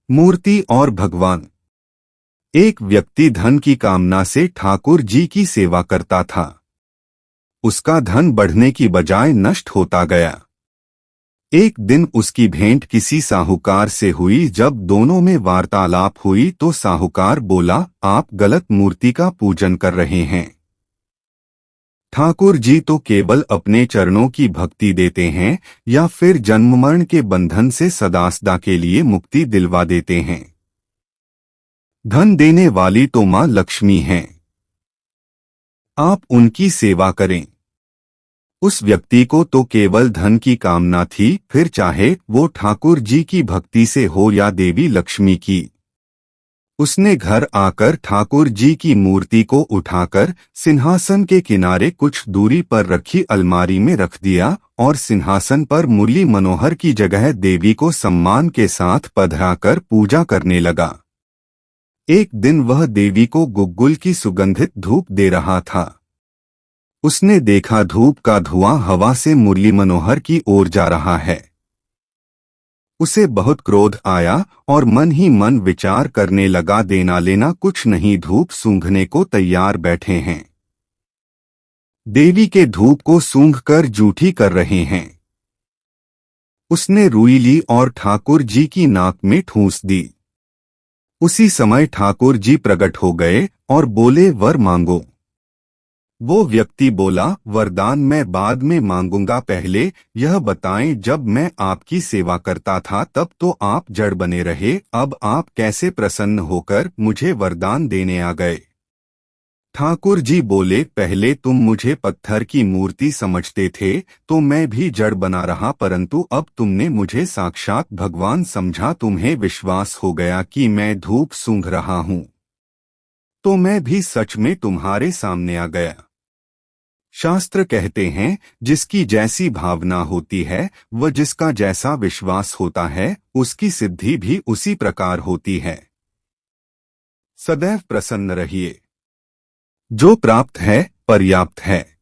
मूर्ति और भगवान। एक व्यक्ति धन की कामना से ठाकुर जी की सेवा करता था। उसका धन बढ़ने की बजाय नष्ट होता गया। एक दिन उसकी भेंट किसी साहूकार से हुई। जब दोनों में वार्तालाप हुई तो साहूकार बोला, आप गलत मूर्ति का पूजन कर रहे हैं। ठाकुर जी तो केवल अपने चरणों की भक्ति देते हैं या फिर जन्म मरण के बंधन से सदा के लिए मुक्ति दिलवा देते हैं। धन देने वाली तो मां लक्ष्मी हैं। आप उनकी सेवा करें। उस व्यक्ति को तो केवल धन की कामना थी, फिर चाहे वो ठाकुर जी की भक्ति से हो या देवी लक्ष्मी की। उसने घर आकर ठाकुर जी की मूर्ति को उठाकर सिंहासन के किनारे कुछ दूरी पर रखी अलमारी में रख दिया और सिंहासन पर मुरली मनोहर की जगह देवी को सम्मान के साथ पधराकर पूजा करने लगा। एक दिन वह देवी को गुग्गुल की सुगंधित धूप दे रहा था। उसने देखा धूप का धुआं हवा से मुरली मनोहर की ओर जा रहा है। उसे बहुत क्रोध आया और मन ही मन विचार करने लगा, देना लेना कुछ नहीं, धूप सूंघने को तैयार बैठे हैं। देवी के धूप को सूंघकर जूठी कर रहे हैं। उसने रुई ली और ठाकुर जी की नाक में ठूंस दी। उसी समय ठाकुर जी प्रकट हो गए और बोले, वर मांगो। वो व्यक्ति बोला, वरदान मैं बाद में मांगूंगा, पहले यह बताएं, जब मैं आपकी सेवा करता था तब तो आप जड़ बने रहे, अब आप कैसे प्रसन्न होकर मुझे वरदान देने आ गए। ठाकुर जी बोले, पहले तुम मुझे पत्थर की मूर्ति समझते थे तो मैं भी जड़ बना रहा, परंतु अब तुमने मुझे साक्षात भगवान समझा, तुम्हें विश्वास हो गया कि मैं धूप सूंघ रहा हूं, तो मैं भी सच में तुम्हारे सामने आ गया। शास्त्र कहते हैं, जिसकी जैसी भावना होती है व जिसका जैसा विश्वास होता है उसकी सिद्धि भी उसी प्रकार होती है। सदैव प्रसन्न रहिए। जो प्राप्त है पर्याप्त है।